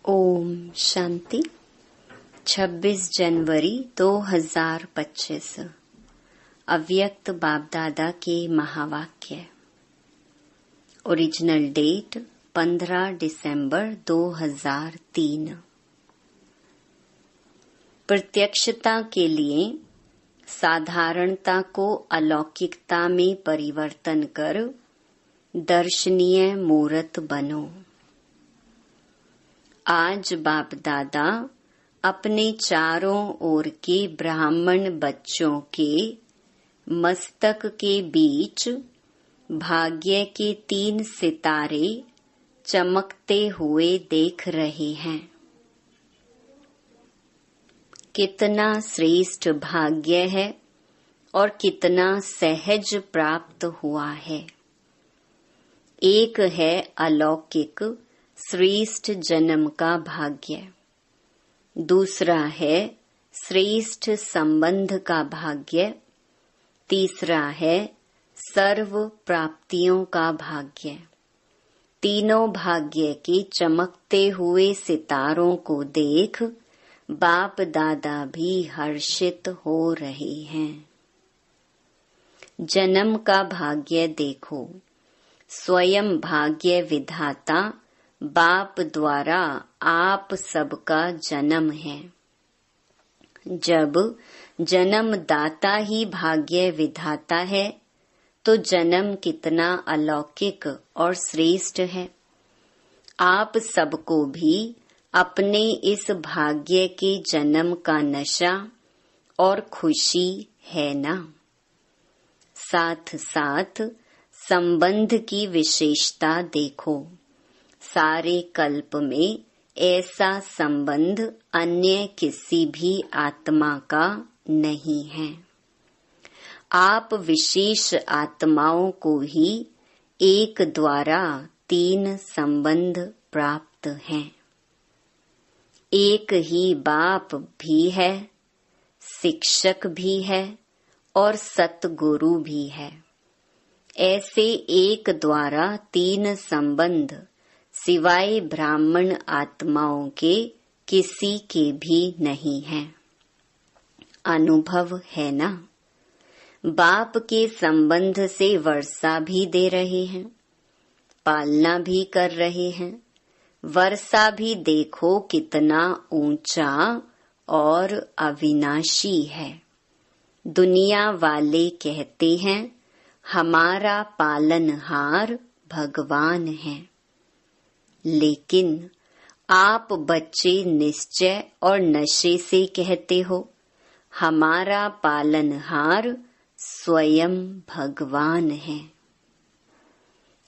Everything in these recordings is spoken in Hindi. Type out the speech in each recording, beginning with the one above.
ओम शांति। 26 जनवरी 2025 अव्यक्त बाप दादा के महावाक्य। ओरिजिनल डेट 15 दिसंबर 2003। प्रत्यक्षता के लिए साधारणता को अलौकिकता में परिवर्तन कर दर्शनीय मूर्त बनो। आज बाप दादा अपने चारों ओर के ब्राह्मण बच्चों के मस्तक के बीच भाग्य के 3 सितारे चमकते हुए देख रहे हैं। कितना श्रेष्ठ भाग्य है और कितना सहज प्राप्त हुआ है। एक है अलौकिक श्रेष्ठ जन्म का भाग्य, दूसरा है श्रेष्ठ संबंध का भाग्य, तीसरा है सर्व प्राप्तियों का भाग्य। तीनों भाग्य के चमकते हुए सितारों को देख बाप दादा भी हर्षित हो रहे हैं। जन्म का भाग्य देखो। स्वयं भाग्य विधाता बाप द्वारा आप सबका जन्म है। जब जन्म दाता ही भाग्य विधाता है तो जन्म कितना अलौकिक और श्रेष्ठ है। आप सबको भी अपने इस भाग्य के जन्म का नशा और खुशी है ना। साथ साथ संबंध की विशेषता देखो। सारे कल्प में ऐसा संबंध अन्य किसी भी आत्मा का नहीं है। आप विशेष आत्माओं को ही एक द्वारा 3 संबंध प्राप्त हैं। एक ही बाप भी है, शिक्षक भी है और सतगुरु भी है। ऐसे एक द्वारा 3 संबंध सिवाय ब्राह्मण आत्माओं के किसी के भी नहीं है। अनुभव है ना। बाप के संबंध से वर्षा भी दे रहे हैं, पालना भी कर रहे हैं। वर्षा भी देखो कितना ऊंचा और अविनाशी है। दुनिया वाले कहते हैं हमारा पालनहार भगवान है, लेकिन आप बच्चे निश्चय और नशे से कहते हो हमारा पालनहार स्वयं भगवान है।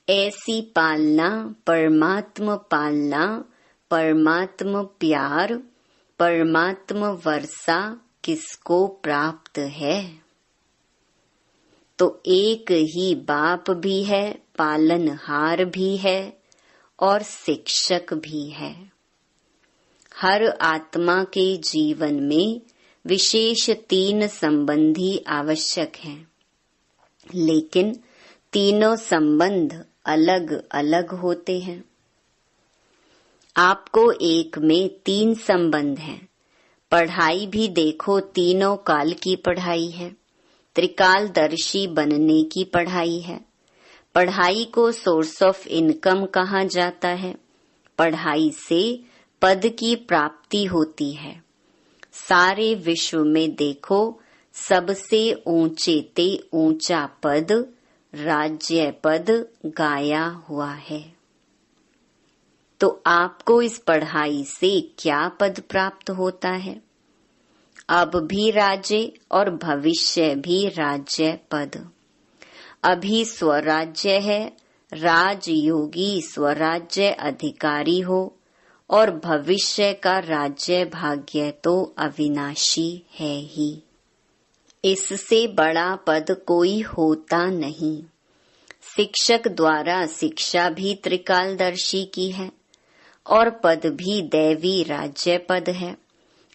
ऐसी पालना, परमात्म पालना, परमात्म प्यार, परमात्म वर्षा किसको प्राप्त है? तो एक ही बाप भी है, पालनहार भी है और शिक्षक भी है। हर आत्मा के जीवन में विशेष 3 संबंधी आवश्यक हैं, लेकिन तीनों संबंध अलग अलग होते हैं। आपको एक में 3 संबंध हैं। पढ़ाई भी देखो, तीनों काल की पढ़ाई है। त्रिकालदर्शी बनने की पढ़ाई है। पढ़ाई को सोर्स ऑफ इनकम कहा जाता है। पढ़ाई से पद की प्राप्ति होती है। सारे विश्व में देखो, सबसे ऊंचे ते ऊंचा पद राज्य पद गाया हुआ है। तो आपको इस पढ़ाई से क्या पद प्राप्त होता है? अब भी राज्य और भविष्य भी राज्य पद। अभी स्वराज्य है, राजयोगी स्वराज्य अधिकारी हो, और भविष्य का राज्य भाग्य तो अविनाशी है ही। इससे बड़ा पद कोई होता नहीं। शिक्षक द्वारा शिक्षा भी त्रिकालदर्शी की है और पद भी दैवी राज्य पद है।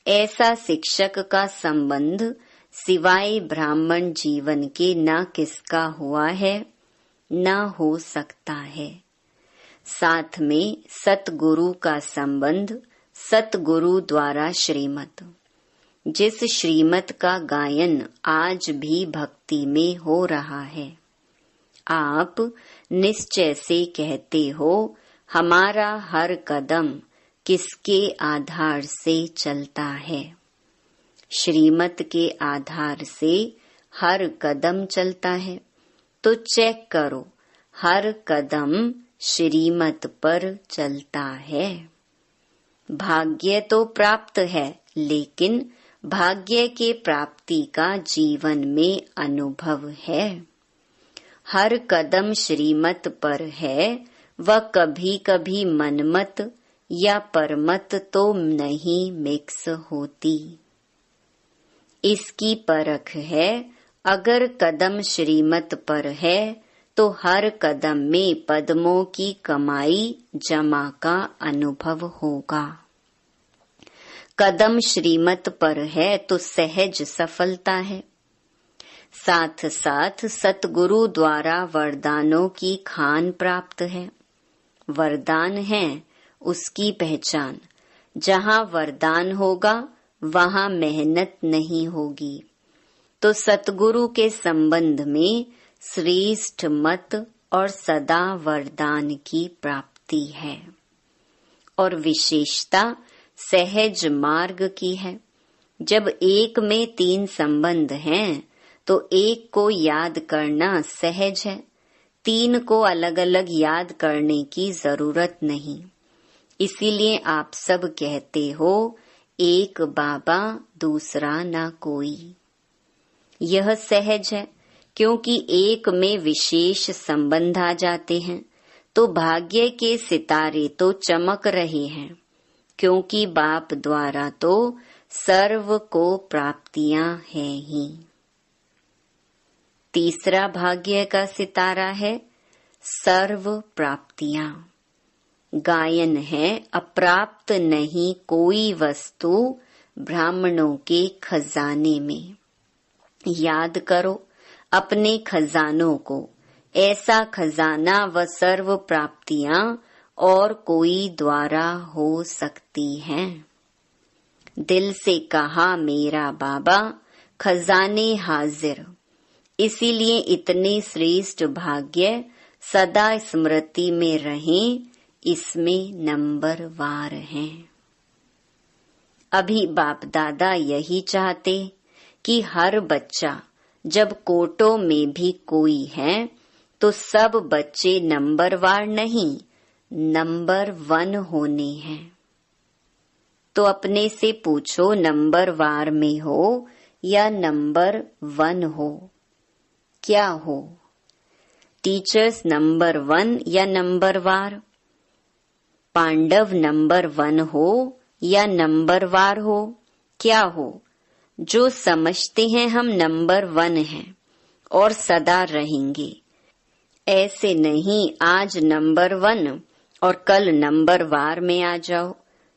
ऐसा शिक्षक का संबंध सिवाय ब्राह्मण जीवन के न किसका हुआ है न हो सकता है। साथ में सतगुरु का संबंध सतगुरु द्वारा श्रीमत। जिस श्रीमत का गायन आज भी भक्ति में हो रहा है, आप निश्चय से कहते हो हमारा हर कदम किसके आधार से चलता है? श्रीमत के आधार से हर कदम चलता है। तो चेक करो, हर कदम श्रीमत पर चलता है। भाग्य तो प्राप्त है, लेकिन भाग्य के प्राप्ति का जीवन में अनुभव है। हर कदम श्रीमत पर है, वह कभी कभी मनमत या परमत तो नहीं मिक्स होती। इसकी परख है, अगर कदम श्रीमत पर है तो हर कदम में पद्मों की कमाई जमा का अनुभव होगा। कदम श्रीमत पर है तो सहज सफलता है। साथ साथ सतगुरु द्वारा वरदानों की खान प्राप्त है। वरदान है उसकी पहचान। जहाँ वरदान होगा वहाँ मेहनत नहीं होगी। तो सतगुरु के संबंध में श्रेष्ठ मत और सदा वरदान की प्राप्ति है, और विशेषता सहज मार्ग की है। जब एक में 3 संबंध हैं तो एक को याद करना सहज है, 3 को अलग अलग याद करने की जरूरत नहीं। इसीलिए आप सब कहते हो एक बाबा दूसरा ना कोई। यह सहज है, क्योंकि एक में विशेष संबंध आ जाते हैं तो भाग्य के सितारे तो चमक रहे हैं, क्योंकि बाप द्वारा तो सर्व को प्राप्तियां हैं ही। तीसरा भाग्य का सितारा है सर्व प्राप्तियां। गायन है अप्राप्त नहीं कोई वस्तु ब्राह्मणों के खजाने में। याद करो अपने खजानों को, ऐसा खजाना व सर्व प्राप्तियां और कोई द्वारा हो सकती हैं। दिल से कहा मेरा बाबा खजाने हाजिर। इसीलिए इतने श्रेष्ठ भाग्य सदा स्मृति में रहें, इसमें नंबरवार हैं। अभी बाप दादा यही चाहते कि हर बच्चा, जब कोटों में भी कोई है तो सब बच्चे नंबरवार नहीं, नंबर 1 होने हैं। तो अपने से पूछो नंबरवार में हो या नंबर 1 हो, क्या हो? टीचर्स नंबर 1 या नंबरवार? पांडव नंबर 1 हो या नंबरवार हो, क्या हो? जो समझते हैं हम नंबर 1 हैं और सदा रहेंगे। ऐसे नहीं आज नंबर 1 और कल नंबरवार में आ जाओ।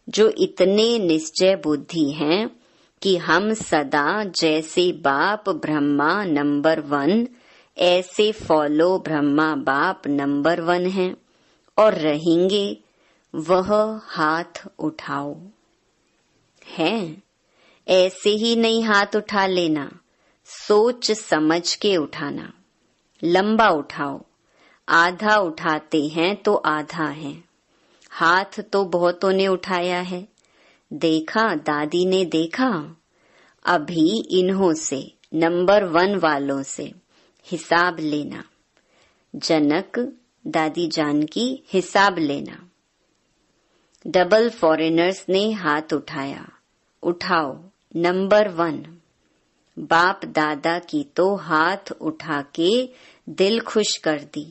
जो इतने निश्चय बुद्धि हैं कि हम सदा जैसे बाप ब्रह्मा नंबर 1, ऐसे फॉलो ब्रह्मा बाप नंबर 1 हैं और रहेंगे, वह हाथ उठाओ। हैं? ऐसे ही नहीं हाथ उठा लेना, सोच समझ के उठाना। लंबा उठाओ। आधा उठाते हैं तो आधा है। हाथ तो बहुतों ने उठाया है। देखा, दादी ने देखा। अभी इन्हों से, नंबर 1 वालों से हिसाब लेना। जनक दादी जान की हिसाब लेना। डबल फॉरेनर्स ने हाथ उठाया। उठाओ नंबर 1। बाप दादा की तो हाथ उठा के दिल खुश कर दी।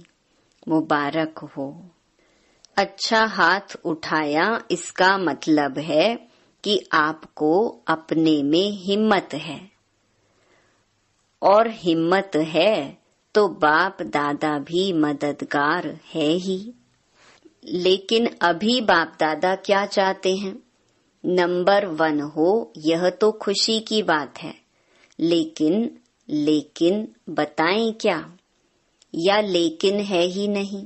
मुबारक हो। अच्छा हाथ उठाया, इसका मतलब है कि आपको अपने में हिम्मत है, और हिम्मत है तो बाप दादा भी मददगार है ही। लेकिन अभी बाप दादा क्या चाहते हैं? नंबर 1 हो, यह तो खुशी की बात है, लेकिन बताएं क्या? या लेकिन है ही नहीं?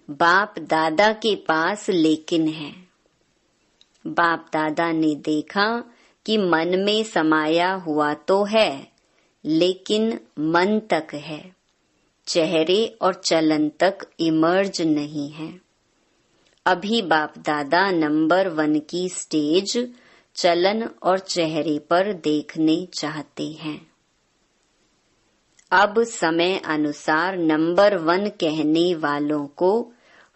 बाप दादा के पास लेकिन है। बाप दादा ने देखा कि मन में समाया हुआ तो है, लेकिन मन तक है, चेहरे और चलन तक इमर्ज नहीं है। अभी बाप दादा नंबर 1 की स्टेज चलन और चेहरे पर देखने चाहते हैं। अब समय अनुसार नंबर 1 कहने वालों को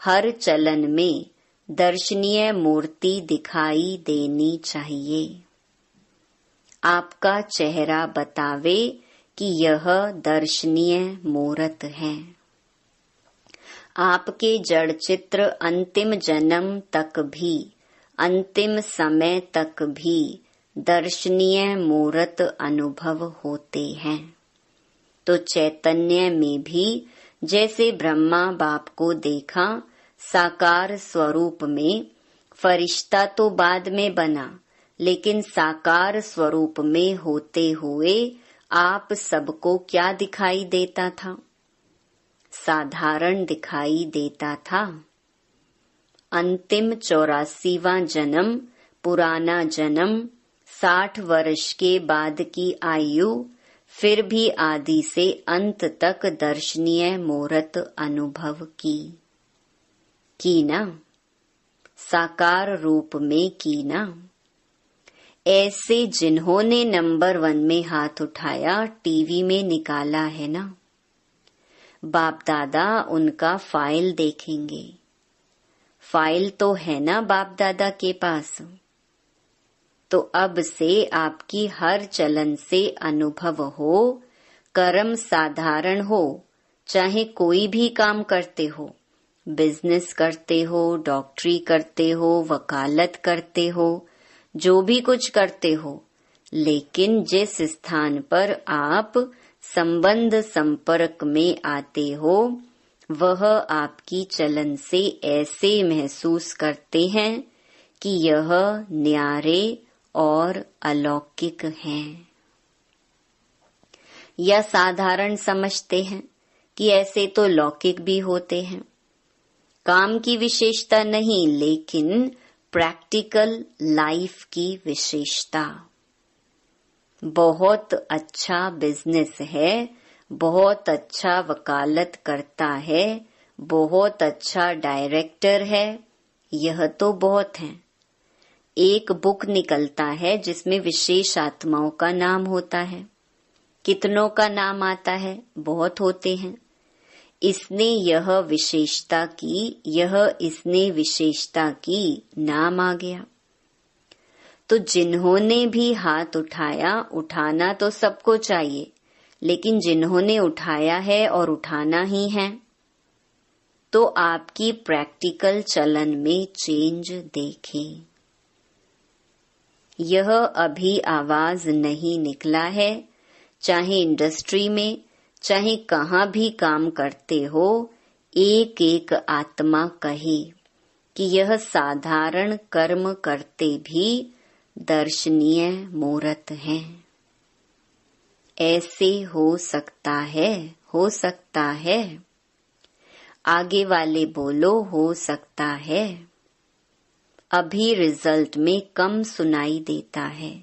हर चलन में दर्शनीय मूर्ति दिखाई देनी चाहिए। आपका चेहरा बतावे कि यह दर्शनीय मूर्त है। आपके जड़ चित्र अंतिम जन्म तक भी, अंतिम समय तक भी दर्शनीय मूर्त अनुभव होते हैं। तो चैतन्य में भी जैसे ब्रह्मा बाप को देखा साकार स्वरूप में, फरिश्ता तो बाद में बना, लेकिन साकार स्वरूप में होते हुए आप सबको क्या दिखाई देता था? साधारण दिखाई देता था। अंतिम 84वां जन्म, पुराना जन्म, 60 वर्ष के बाद की आयु, फिर भी आदि से अंत तक दर्शनीय मूर्त अनुभव की ना, साकार रूप में की ना। ऐसे जिन्होंने नंबर 1 में हाथ उठाया टीवी में निकाला है ना, बाप दादा उनका फाइल देखेंगे। फाइल तो है ना बाप दादा के पास। तो अब से आपकी हर चलन से अनुभव हो, कर्म साधारण हो, चाहे कोई भी काम करते हो, बिजनेस करते हो, डॉक्टरी करते हो, वकालत करते हो, जो भी कुछ करते हो, लेकिन जिस स्थान पर आप संबंध संपर्क में आते हो, वह आपकी चलन से ऐसे महसूस करते हैं कि यह न्यारे और अलौकिक हैं, या साधारण समझते हैं कि ऐसे तो लौकिक भी होते हैं। काम की विशेषता नहीं, लेकिन प्रैक्टिकल लाइफ की विशेषता। बहुत अच्छा बिजनेस है, बहुत अच्छा वकालत करता है, बहुत अच्छा डायरेक्टर है, यह तो बहुत है। एक बुक निकलता है जिसमें विशेष आत्माओं का नाम होता है। कितनों का नाम आता है? बहुत होते हैं। इसने यह विशेषता की, यह इसने विशेषता की, नाम आ गया। तो जिन्होंने भी हाथ उठाया, उठाना तो सबको चाहिए, लेकिन जिन्होंने उठाया है और उठाना ही है, तो आपकी प्रैक्टिकल चलन में चेंज देखें। यह अभी आवाज नहीं निकला है, चाहे इंडस्ट्री में, चाहे कहाँ भी काम करते हो, एक एक आत्मा कहे कि यह साधारण कर्म करते भी दर्शनीय मूर्त हैं। ऐसे हो सकता है, हो सकता है। आगे वाले बोलो, हो सकता है। अभी रिजल्ट में कम सुनाई देता है,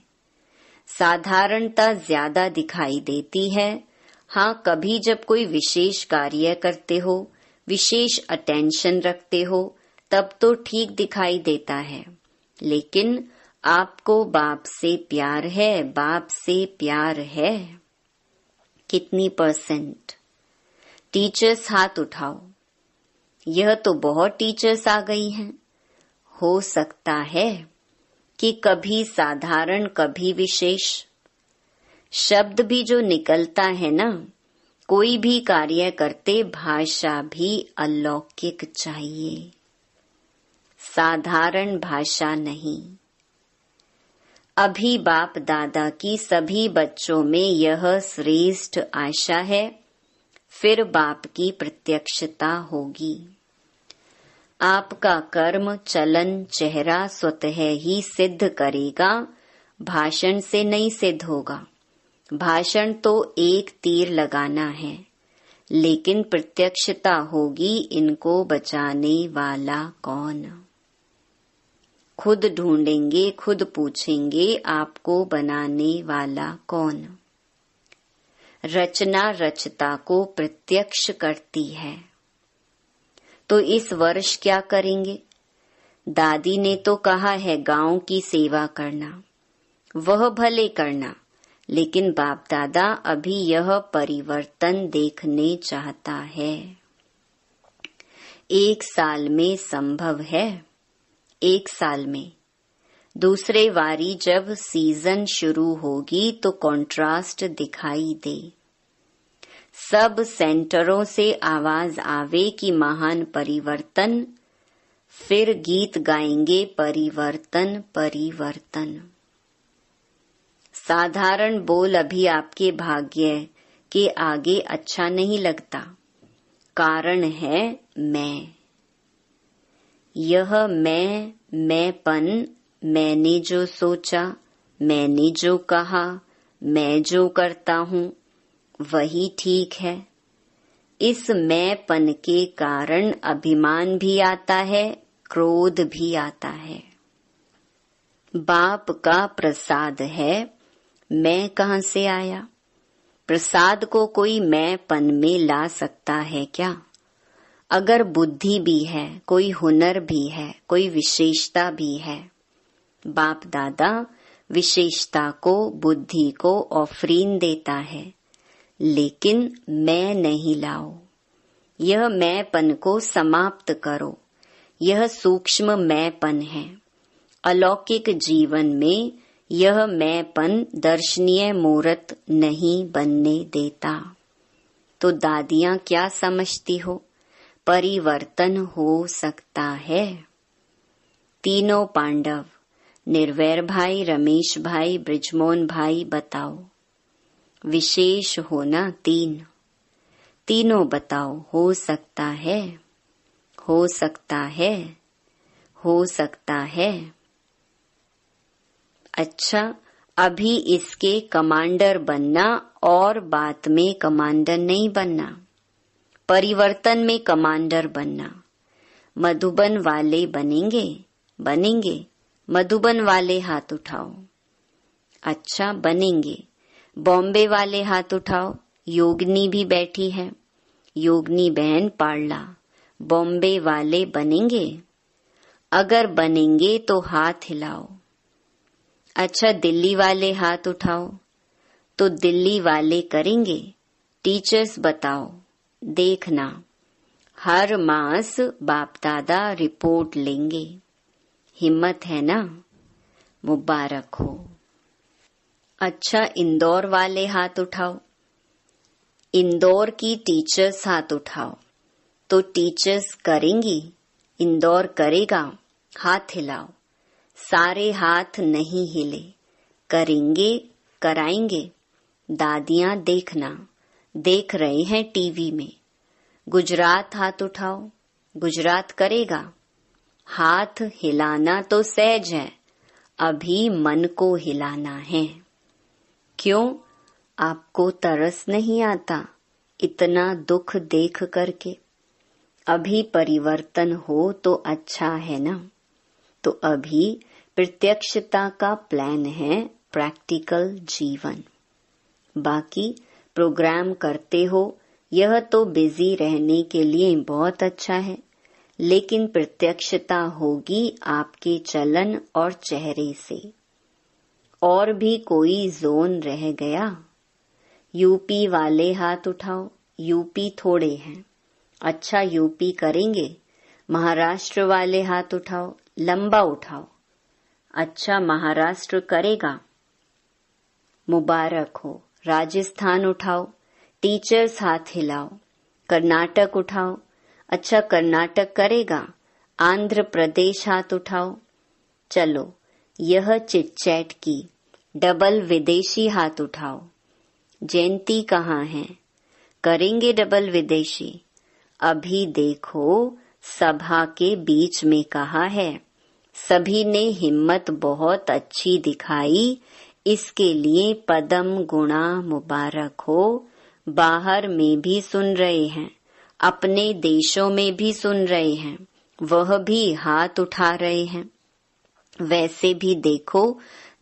साधारणता ज्यादा दिखाई देती है। हाँ, कभी जब कोई विशेष कार्य करते हो, विशेष अटेंशन रखते हो, तब तो ठीक दिखाई देता है, लेकिन आपको बाप से प्यार है, बाप से प्यार है। कितनी %? टीचर्स हाथ उठाओ। यह तो बहुत टीचर्स आ गई हैं। हो सकता है कि कभी साधारण, कभी विशेष। शब्द भी जो निकलता है ना, कोई भी कार्य करते भाषा भी अलौकिक चाहिए, साधारण भाषा नहीं। अभी बाप दादा की सभी बच्चों में यह श्रेष्ठ आशा है, फिर बाप की प्रत्यक्षता होगी। आपका कर्म, चलन, चेहरा स्वतः ही सिद्ध करेगा, भाषण से नहीं सिद्ध होगा। भाषण तो एक तीर लगाना है, लेकिन प्रत्यक्षता होगी इनको बचाने वाला कौन। खुद ढूंढेंगे, खुद पूछेंगे आपको बनाने वाला कौन। रचना रचता को प्रत्यक्ष करती है। तो इस वर्ष क्या करेंगे? दादी ने तो कहा है गांव की सेवा करना, वह भले करना, लेकिन बाप दादा अभी यह परिवर्तन देखने चाहता है। 1 साल में संभव है, 1 साल में। दूसरे वारी जब सीजन शुरू होगी तो कॉन्ट्रास्ट दिखाई दे। सब सेंटरों से आवाज आवे कि महान परिवर्तन, फिर गीत गाएंगे परिवर्तन परिवर्तन। साधारण बोल अभी आपके भाग्य के आगे अच्छा नहीं लगता। कारण है मैं। यह मैंपन, मैंने जो सोचा, मैंने जो कहा, मैं जो करता हूँ वही ठीक है। इस मैंपन के कारण अभिमान भी आता है, क्रोध भी आता है। बाप का प्रसाद है, मैं कहाँ से आया? प्रसाद को कोई मैंपन में ला सकता है क्या? अगर बुद्धि भी है, कोई हुनर भी है, कोई विशेषता भी है, बाप दादा विशेषता को, बुद्धि को ऑफरीन देता है, लेकिन मैं नहीं लाओ। यह मैंपन को समाप्त करो। यह सूक्ष्म मैंपन है। अलौकिक जीवन में यह मैंपन दर्शनीय मूर्त नहीं बनने देता। तो दादियां क्या समझती हो? परिवर्तन हो सकता है। तीनों पांडव, निर्वैर भाई, रमेश भाई, ब्रिजमोहन भाई, बताओ। विशेष हो ना 3? तीनों बताओ। हो सकता है, हो सकता है, हो सकता है। अच्छा, अभी इसके कमांडर बनना और बाद में कमांडर नहीं बनना। परिवर्तन में कमांडर बनना। मधुबन वाले बनेंगे? बनेंगे। मधुबन वाले हाथ उठाओ। अच्छा, बनेंगे। बॉम्बे वाले हाथ उठाओ। योगनी भी बैठी है। योगनी बहन पाड़ला, बॉम्बे वाले बनेंगे? अगर बनेंगे तो हाथ हिलाओ। अच्छा, दिल्ली वाले हाथ उठाओ। तो दिल्ली वाले करेंगे। टीचर्स बताओ। देखना, हर मास बाप दादा रिपोर्ट लेंगे। हिम्मत है ना? मुबारक हो। अच्छा, इंदौर वाले हाथ उठाओ। इंदौर की टीचर्स हाथ उठाओ। तो टीचर्स करेंगी? इंदौर करेगा? हाथ हिलाओ। सारे हाथ नहीं हिले। करेंगे, कराएंगे। दादियां देखना, देख रहे हैं टीवी में। गुजरात हाथ उठाओ। गुजरात करेगा? हाथ हिलाना तो सहज है, अभी मन को हिलाना है। क्यों? आपको तरस नहीं आता इतना दुख देख करके? अभी परिवर्तन हो तो अच्छा है ना। तो अभी प्रत्यक्षता का प्लान है, प्रैक्टिकल जीवन। बाकी प्रोग्राम करते हो, यह तो बिजी रहने के लिए बहुत अच्छा है, लेकिन प्रत्यक्षता होगी आपके चलन और चेहरे से। और भी कोई जोन रह गया? यूपी वाले हाथ उठाओ। यूपी थोड़े हैं। अच्छा, यूपी करेंगे? महाराष्ट्र वाले हाथ उठाओ। लंबा उठाओ। अच्छा, महाराष्ट्र करेगा? मुबारक हो। राजस्थान उठाओ। टीचर्स हाथ हिलाओ। कर्नाटक उठाओ। अच्छा, कर्नाटक करेगा? आंध्र प्रदेश हाथ उठाओ। चलो, यह चिटचैट की। डबल विदेशी हाथ उठाओ। जयंती कहाँ है? करेंगे डबल विदेशी? अभी देखो, सभा के बीच में कहा है। सभी ने हिम्मत बहुत अच्छी दिखाई, इसके लिए पदम गुणा मुबारक हो। बाहर में भी सुन रहे हैं, अपने देशों में भी सुन रहे हैं, वह भी हाथ उठा रहे हैं। वैसे भी देखो,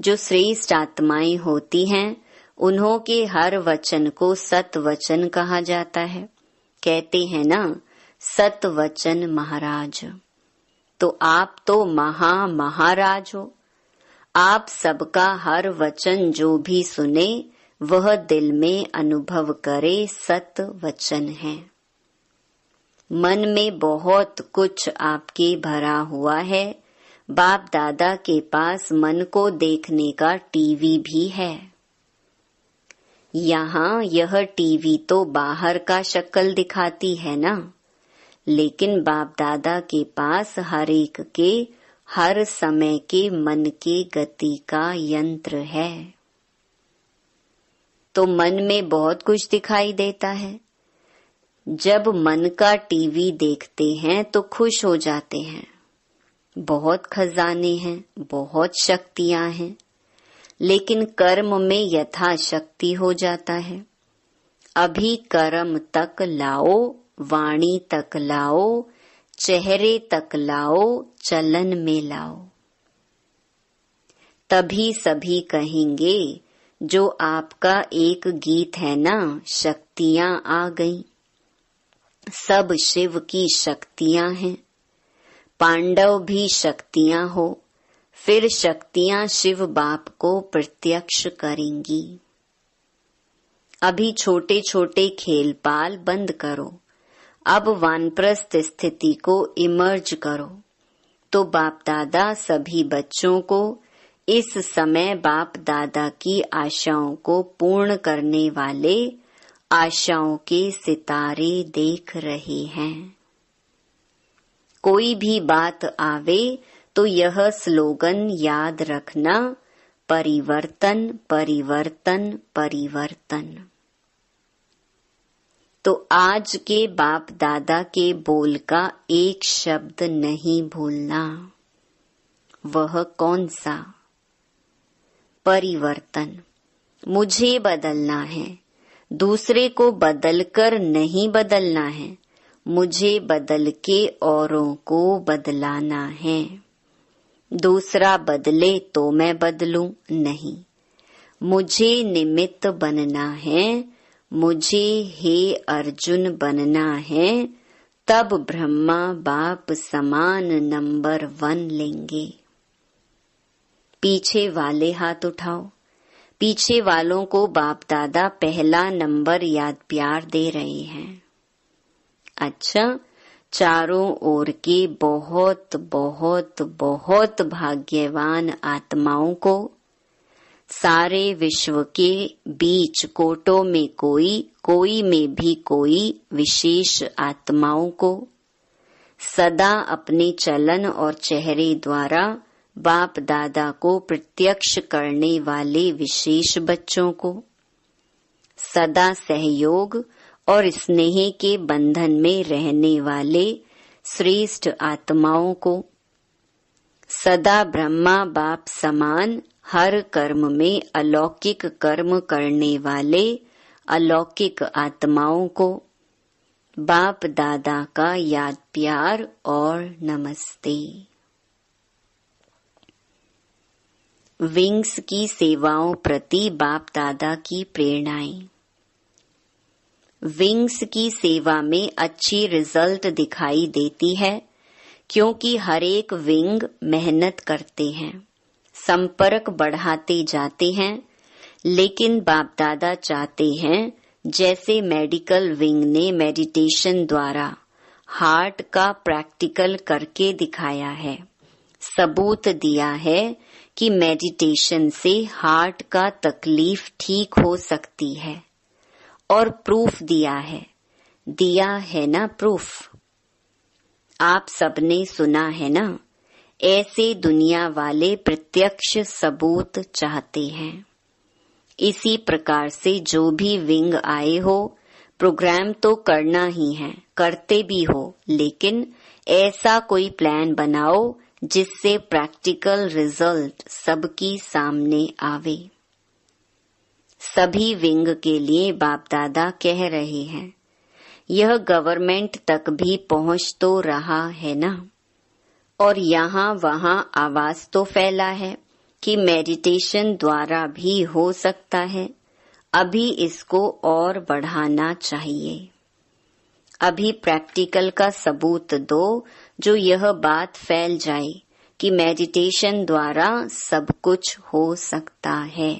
जो श्रेष्ठ आत्माएं होती हैं, उन्हों के हर वचन को सत वचन कहा जाता है। कहते हैं ना, सत वचन महाराज। तो आप तो महाराज हो। आप सबका हर वचन जो भी सुने वह दिल में अनुभव करे सत वचन है। मन में बहुत कुछ आपके भरा हुआ है। बाप दादा के पास मन को देखने का टीवी भी है। यहाँ यह टीवी तो बाहर का शक्ल दिखाती है ना, लेकिन बाप दादा के पास हर एक के हर समय के मन के गति का यंत्र है। तो मन में बहुत कुछ दिखाई देता है। जब मन का टीवी देखते हैं तो खुश हो जाते हैं। बहुत खजाने हैं, बहुत शक्तियां हैं, लेकिन कर्म में यथाशक्ति हो जाता है। अभी कर्म तक लाओ, वाणी तक लाओ, चेहरे तक लाओ, चलन में लाओ। तभी सभी कहेंगे, जो आपका एक गीत है ना, शक्तियां आ गईं। सब शिव की शक्तियां हैं। पांडव भी शक्तियां हो, फिर शक्तियां शिव बाप को प्रत्यक्ष करेंगी। अभी छोटे छोटे खेल पाल बंद करो। अब वानप्रस्थ स्थिति को इमर्ज करो। तो बाप दादा सभी बच्चों को इस समय बाप दादा की आशाओं को पूर्ण करने वाले आशाओं के सितारे देख रहे हैं। कोई भी बात आवे तो यह स्लोगन याद रखना, परिवर्तन परिवर्तन परिवर्तन। तो आज के बाप दादा के बोल का एक शब्द नहीं भूलना। वह कौन सा? परिवर्तन। मुझे बदलना है, दूसरे को बदलकर नहीं बदलना है। मुझे बदल के औरों को बदलाना है। दूसरा बदले तो मैं बदलूं नहीं। मुझे निमित्त बनना है। मुझे हे अर्जुन बनना है। तब ब्रह्मा बाप समान नंबर 1 लेंगे। पीछे वाले हाथ उठाओ। पीछे वालों को बाप दादा पहला नंबर याद प्यार दे रहे हैं। अच्छा, चारों ओर के बहुत बहुत बहुत भाग्यवान आत्माओं को, सारे विश्व के बीच कोटों में कोई में भी कोई विशेष आत्माओं को, सदा अपने चलन और चेहरे द्वारा बाप दादा को प्रत्यक्ष करने वाले विशेष बच्चों को, सदा सहयोग और स्नेह के बंधन में रहने वाले श्रेष्ठ आत्माओं को, सदा ब्रह्मा बाप समान हर कर्म में अलौकिक कर्म करने वाले अलौकिक आत्माओं को बाप दादा का याद प्यार और नमस्ते। विंग्स की सेवाओं प्रति बाप दादा की प्रेरणाएं। विंग्स की सेवा में अच्छी रिजल्ट दिखाई देती है, क्योंकि हर एक विंग मेहनत करते हैं, संपर्क बढ़ाते जाते हैं। लेकिन बाप दादा चाहते हैं, जैसे मेडिकल विंग ने मेडिटेशन द्वारा हार्ट का प्रैक्टिकल करके दिखाया है, सबूत दिया है कि मेडिटेशन से हार्ट का तकलीफ ठीक हो सकती है, और प्रूफ दिया है ना प्रूफ। आप सबने सुना है ना, ऐसे दुनिया वाले प्रत्यक्ष सबूत चाहते हैं। इसी प्रकार से जो भी विंग आए हो, प्रोग्राम तो करना ही है, करते भी हो, लेकिन ऐसा कोई प्लान बनाओ जिससे प्रैक्टिकल रिजल्ट सबकी सामने आवे। सभी विंग के लिए बाप दादा कह रहे हैं, यह गवर्नमेंट तक भी पहुंच तो रहा है ना, और यहाँ वहाँ आवाज तो फैला है कि मेडिटेशन द्वारा भी हो सकता है। अभी इसको और बढ़ाना चाहिए। अभी प्रैक्टिकल का सबूत दो जो यह बात फैल जाए कि मेडिटेशन द्वारा सब कुछ हो सकता है।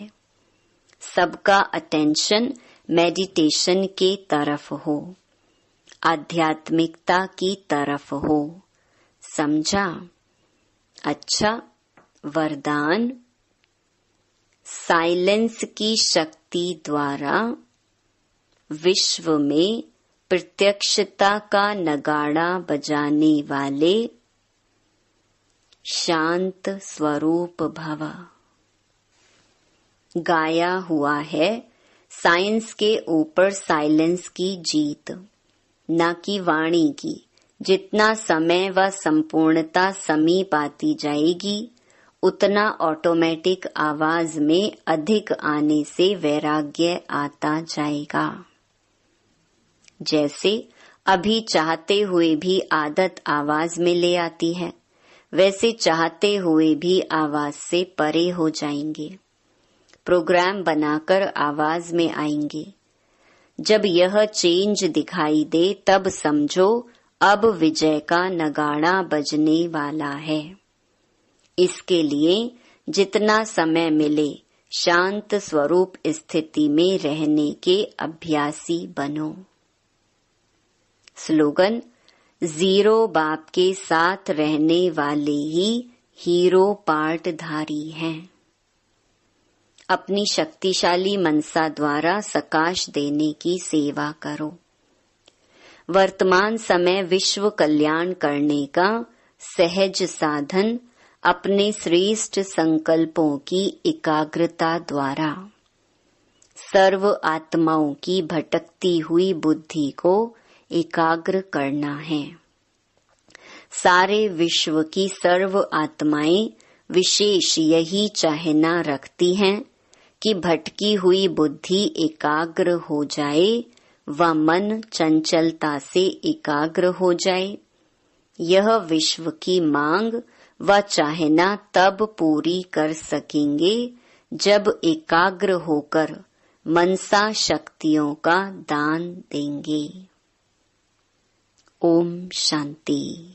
सबका अटेंशन मेडिटेशन के तरफ हो, आध्यात्मिकता की तरफ हो। समझा? अच्छा, वरदान। साइलेंस की शक्ति द्वारा विश्व में प्रत्यक्षता का नगाड़ा बजाने वाले शांत स्वरूप भव। गाया हुआ है साइंस के ऊपर साइलेंस की जीत, न कि वाणी की। जितना समय व संपूर्णता समीप आती जाएगी उतना ऑटोमेटिक आवाज में अधिक आने से वैराग्य आता जाएगा। जैसे अभी चाहते हुए भी आदत आवाज में ले आती है, वैसे चाहते हुए भी आवाज से परे हो जाएंगे। प्रोग्राम बनाकर आवाज में आएंगे। जब यह चेंज दिखाई दे तब समझो अब विजय का नगाड़ा बजने वाला है। इसके लिए जितना समय मिले शांत स्वरूप स्थिति में रहने के अभ्यासी बनो। स्लोगन: जीरो बाप के साथ रहने वाले ही हीरो पार्टधारी हैं। अपनी शक्तिशाली मनसा द्वारा सकाश देने की सेवा करो। वर्तमान समय विश्व कल्याण करने का सहज साधन अपने श्रेष्ठ संकल्पों की एकाग्रता द्वारा सर्व आत्माओं की भटकती हुई बुद्धि को एकाग्र करना है। सारे विश्व की सर्व आत्माएं विशेष यही चाहना रखती हैं कि भटकी हुई बुद्धि एकाग्र हो जाए व मन चंचलता से एकाग्र हो जाए। यह विश्व की मांग व चाहना तब पूरी कर सकेंगे जब एकाग्र होकर मनसा शक्तियों का दान देंगे। ओम शांति।